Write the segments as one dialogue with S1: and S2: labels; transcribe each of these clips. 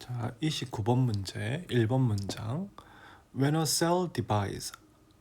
S1: 자, 29번 문제, 1번 문장. When a cell divides,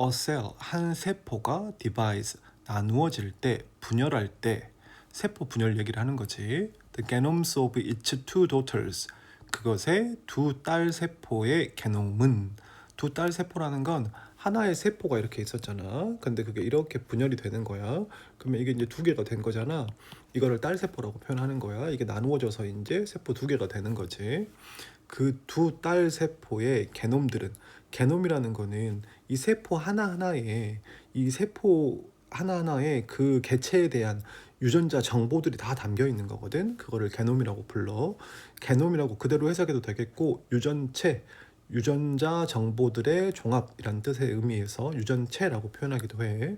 S1: a cell, 한 세포가 divides, 나누어질 때, 분열할 때, 세포 분열 얘기를 하는 거지. The genomes of its two daughters, 그것의 두 딸 세포의 게놈은, 두 딸 세포라는 건 하나의 세포가 이렇게 있었잖아. 근데 그게 이렇게 분열이 되는 거야. 그러면 이게 이제 두 개가 된 거잖아. 이거를 딸 세포라고 표현하는 거야. 이게 나누어져서 이제 세포 두 개가 되는 거지. 그 두 딸 세포의 게놈들은, 게놈이라는 거는 이 세포 하나하나에, 이 세포 하나하나에 그 개체에 대한 유전자 정보들이 다 담겨 있는 거거든. 그거를 게놈이라고 불러. 게놈이라고 그대로 해석해도 되겠고, 유전체, 유전자 정보들의 종합이란 뜻의 의미에서 유전체라고 표현하기도 해.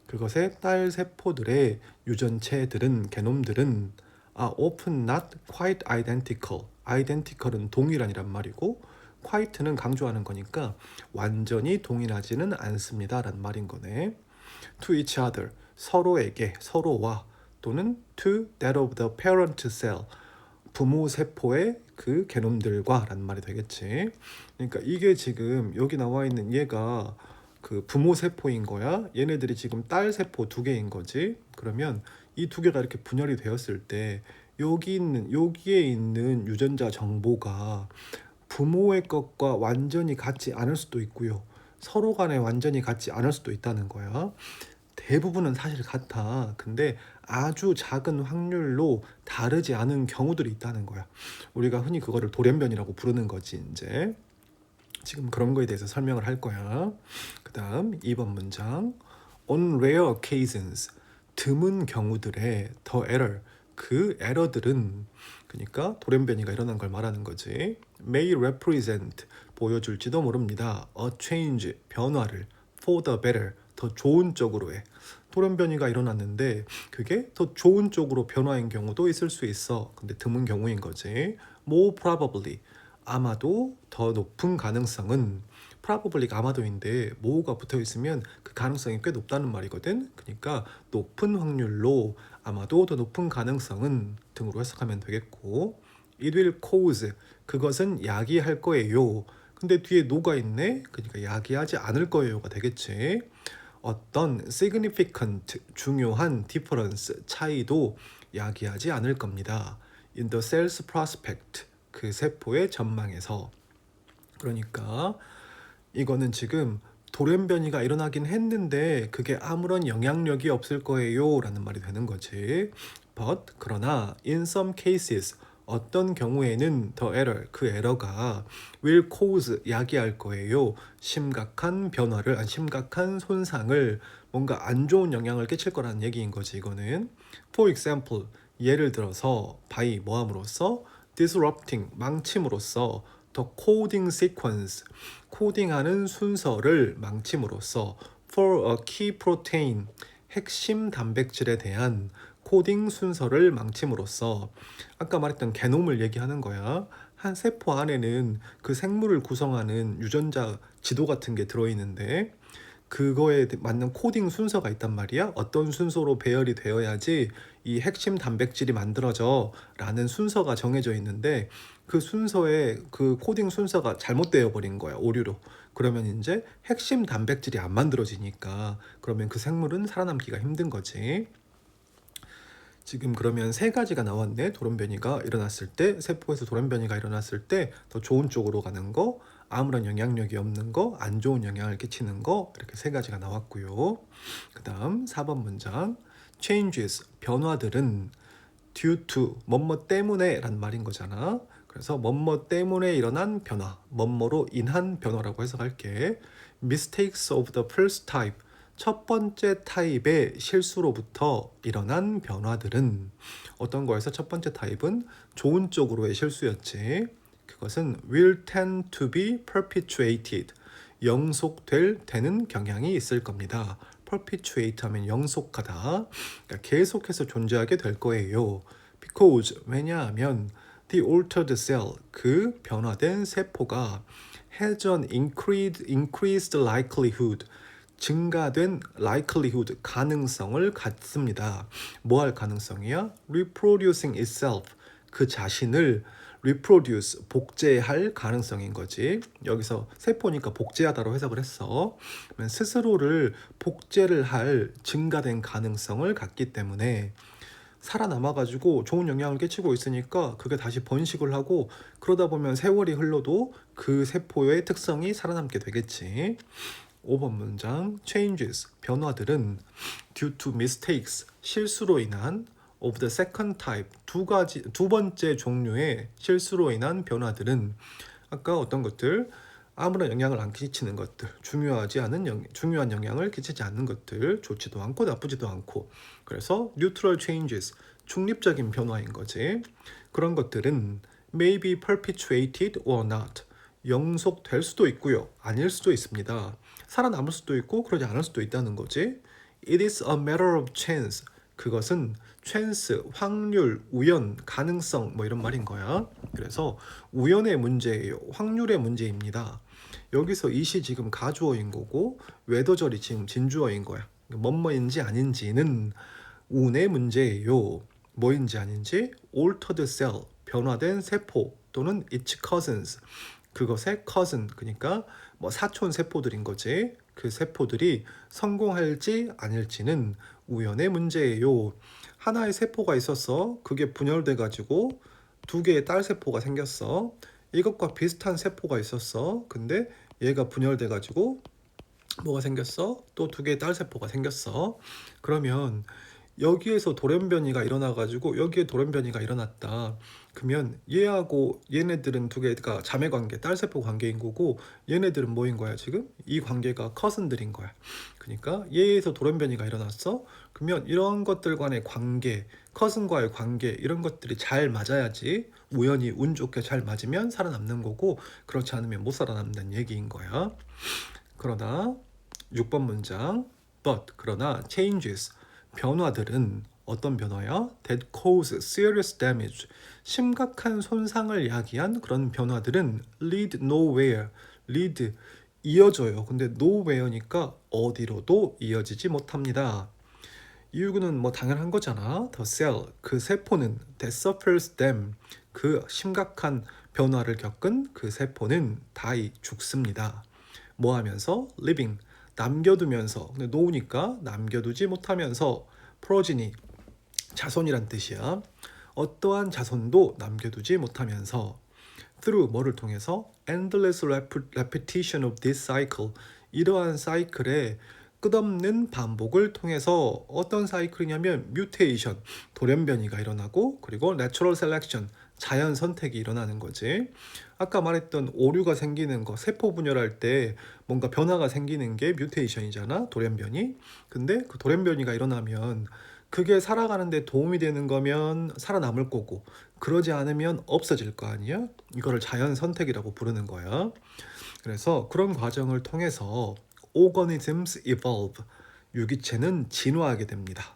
S1: 그것의 딸 세포들의 유전체들은, 게놈들은 are often not quite identical. identical은 동일한이란 말이고, quite는 강조하는 거니까 완전히 동일하지는 않습니다 라는 말인 거네. to each other, 서로에게, 서로와, 또는 to that of the parent cell, 부모 세포의 그 게놈들과 라는 말이 되겠지. 그러니까 이게 지금 여기 나와 있는 얘가 그 부모 세포인 거야. 얘네들이 지금 딸 세포 두 개인 거지. 그러면 이 두 개가 이렇게 분열이 되었을 때 여기에 있는 유전자 정보가 부모의 것과 완전히 같지 않을 수도 있고요. 서로 간에 완전히 같지 않을 수도 있다는 거야. 대부분은 사실 같아. 근데 아주 작은 확률로 다르지 않은 경우들이 있다는 거야. 우리가 흔히 그거를 돌연변이라고 부르는 거지, 이제. 지금 그런 거에 대해서 설명을 할 거야. 그 다음 2번 문장. On rare occasions, 드문 경우들의 the error, 그 에러들은, 그러니까 돌연변이가 일어난 걸 말하는 거지. may represent, 보여줄지도 모릅니다. a change, 변화를. for the better, 더 좋은 쪽으로의. 돌연변이가 일어났는데 그게 더 좋은 쪽으로 변화인 경우도 있을 수 있어. 근데 드문 경우인 거지. more probably, 아마도 더 높은 가능성은, probably가 아마도인데 more가 붙어 있으면 그 가능성이 꽤 높다는 말이거든. 그러니까 높은 확률로, 아마도 더 높은 가능성은 등으로 해석하면 되겠고, it will cause, 그것은 야기할 거예요. 근데 뒤에 no가 있네. 그러니까 야기하지 않을 거예요가 되겠지. 어떤 significant, 중요한 difference, 차이도 야기하지 않을 겁니다. in the cell's prospect, 그 세포의 전망에서. 그러니까 이거는 지금 돌연변이가 일어나긴 했는데 그게 아무런 영향력이 없을 거예요 라는 말이 되는 거지. But, 그러나 in some cases, 어떤 경우에는 the error, 그 에러가 will cause, 야기할 거예요. 심각한 변화를, 심각한 손상을, 뭔가 안 좋은 영향을 끼칠 거라는 얘기인 거지, 이거는. For example, 예를 들어서 by, 뭐함으로써, disrupting, 망침으로써, the coding sequence, 코딩하는 순서를 망침으로써, for a key protein, 핵심 단백질에 대한 코딩 순서를 망침으로써. 아까 말했던 게놈을 얘기하는 거야. 한 세포 안에는 그 생물을 구성하는 유전자 지도 같은 게 들어있는데 그거에 맞는 코딩 순서가 있단 말이야. 어떤 순서로 배열이 되어야지 이 핵심 단백질이 만들어져 라는 순서가 정해져 있는데 그 순서에, 그 코딩 순서가 잘못되어 버린 거야, 오류로. 그러면 이제 핵심 단백질이 안 만들어지니까 그러면 그 생물은 살아남기가 힘든 거지. 지금 그러면 세 가지가 나왔네. 돌연변이가 일어났을 때, 세포에서 돌연변이가 일어났을 때 더 좋은 쪽으로 가는 거, 아무런 영향력이 없는 거, 안 좋은 영향을 끼치는 거, 이렇게 세 가지가 나왔고요. 그 다음 4번 문장. changes, 변화들은 due to, 뭐뭐 때문에 라는 말인 거잖아. 그래서 뭐뭐 때문에 일어난 변화, 뭐뭐로 인한 변화라고 해석할게. mistakes of the first type, 첫 번째 타입의 실수로부터 일어난 변화들은, 어떤 거에서 첫 번째 타입은 좋은 쪽으로의 실수였지. 그것은 will tend to be perpetuated, 되는 경향이 있을 겁니다. perpetuate 하면 영속하다, 그러니까 계속해서 존재하게 될 거예요. because, 왜냐하면 the altered cell, 그 변화된 세포가 has an increased likelihood, 증가된 likelihood, 가능성을 갖습니다. 뭐 할 가능성이야? reproducing itself, 그 자신을 reproduce 복제할 가능성인 거지. 여기서 세포니까 복제하다로 해석을 했어. 그러면 스스로를 복제를 할 증가된 가능성을 갖기 때문에 살아남아가지고 좋은 영향을 끼치고 있으니까 그게 다시 번식을 하고 그러다 보면 세월이 흘러도 그 세포의 특성이 살아남게 되겠지. 5번 문장 changes 변화들은 due to mistakes 실수로 인한 of the second type 두 번째 종류의 실수로 인한 변화들은 아까 어떤 것들 아무런 영향을 안 끼치는 것들 중요한 영향을 끼치지 않는 것들 좋지도 않고 나쁘지도 않고 그래서 neutral changes 중립적인 변화인 거지. 그런 것들은 may be perpetuated or not 영속될 수도 있고요 아닐 수도 있습니다. 살아남을 수도 있고 그러지 않을 수도 있다는 거지. It is a matter of chance. 그것은 chance, 확률, 우연, 가능성 뭐 이런 말인 거야. 그래서 우연의 문제예요. 확률의 문제입니다. 여기서 it이 지금 가주어인 거고 웨더절이 지금 진주어인 거야. 뭐뭐인지 아닌지는 운의 문제예요. 뭐인지 아닌지 altered cell, 변화된 세포 또는 its cousins, 그것의 cousin, 그러니까 뭐 사촌 세포들인 거지. 그 세포들이 성공할지 아닐지는 우연의 문제예요. 하나의 세포가 있었어. 그게 분열돼 가지고 두 개의 딸 세포가 생겼어. 이것과 비슷한 세포가 있었어. 근데 얘가 분열돼 가지고 뭐가 생겼어? 또 두 개의 딸 세포가 생겼어. 그러면 여기에서 돌연변이가 일어나가지고 여기에 돌연변이가 일어났다. 그러면 얘하고 얘네들은 두 개가 자매관계, 딸세포 관계인 거고 얘네들은 뭐인 거야 지금? 이 관계가 커슨들인 거야. 그러니까 얘에서 돌연변이가 일어났어. 그러면 이런 것들 간의 관계, 커슨과의 관계 이런 것들이 잘 맞아야지 우연히 운 좋게 잘 맞으면 살아남는 거고 그렇지 않으면 못 살아남는 얘기인 거야. 그러나 6번 문장 but 그러나 changes 변화들은 어떤 변화야? That cause serious damage 심각한 손상을 야기한 그런 변화들은 lead nowhere lead 이어져요. 근데 nowhere니까 어디로도 이어지지 못합니다. 이유는 뭐 당연한 거잖아. The cell 그 세포는 that suffers them 그 심각한 변화를 겪은 그 세포는 die 죽습니다. 뭐 하면서? living 남겨두면서. 근데 놓으니까 남겨두지 못하면서 progeny 자손이란 뜻이야. 어떠한 자손도 남겨두지 못하면서 through 뭐를 통해서 endless repetition of this cycle 이러한 사이클의 끝없는 반복을 통해서 어떤 사이클이냐면 뮤테이션 돌연변이가 일어나고 그리고 natural selection 자연 선택이 일어나는 거지. 아까 말했던 오류가 생기는 거 세포 분열할 때 뭔가 변화가 생기는 게 뮤테이션이잖아 돌연변이. 근데 그 돌연변이가 일어나면 그게 살아가는 데 도움이 되는 거면 살아남을 거고 그러지 않으면 없어질 거 아니야? 이거를 자연 선택이라고 부르는 거야. 그래서 그런 과정을 통해서 organisms evolve 유기체는 진화하게 됩니다.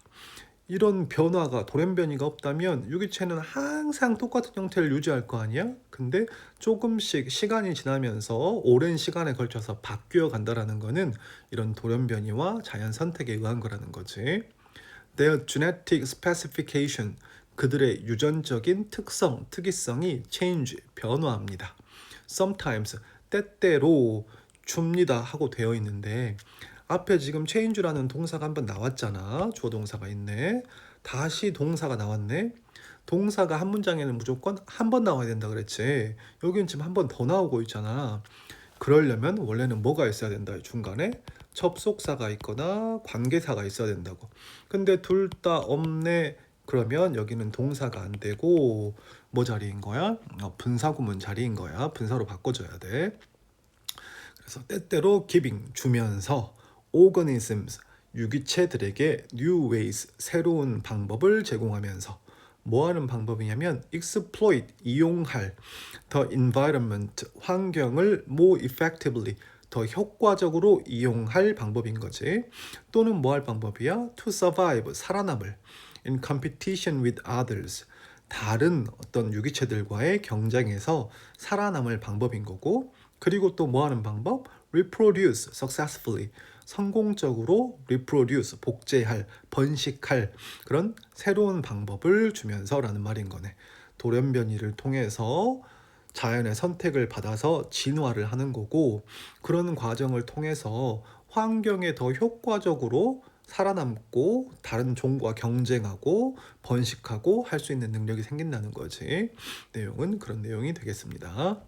S1: 이런 변화가 돌연변이가 없다면 유기체는 항상 똑같은 형태를 유지할 거 아니야? 근데 조금씩 시간이 지나면서 오랜 시간에 걸쳐서 바뀌어 간다라는 거는 이런 돌연변이와 자연 선택에 의한 거라는 거지. Their genetic specification 그들의 유전적인 특성, 특이성이 change 변화합니다. Sometimes 때때로 줍니다 하고 되어 있는데 앞에 지금 change라는 동사가 한번 나왔잖아. 주어 동사가 있네. 다시 동사가 나왔네. 동사가 한 문장에는 무조건 한 번 나와야 된다 그랬지. 여기는 지금 한 번 더 나오고 있잖아. 그러려면 원래는 뭐가 있어야 된다. 중간에 접속사가 있거나 관계사가 있어야 된다고. 근데 둘 다 없네. 그러면 여기는 동사가 안 되고 뭐 자리인 거야? 분사구문 자리인 거야. 분사로 바꿔줘야 돼. 그래서 때때로 giving 주면서 organisms 유기체들에게 new ways 새로운 방법을 제공하면서 뭐 하는 방법이냐면 exploit 이용할 the environment 환경을 more effectively 더 효과적으로 이용할 방법인 거지. 또는 뭐 할 방법이야? to survive 살아남을 in competition with others 다른 어떤 유기체들과의 경쟁에서 살아남을 방법인 거고 그리고 또 뭐 하는 방법? reproduce successfully 성공적으로 reproduce 복제할 번식할 그런 새로운 방법을 주면서 라는 말인 거네. 돌연변이를 통해서 자연의 선택을 받아서 진화를 하는 거고, 그런 과정을 통해서 환경에 더 효과적으로 살아남고 다른 종과 경쟁하고 번식하고 할 수 있는 능력이 생긴다는 거지. 내용은 그런 내용이 되겠습니다.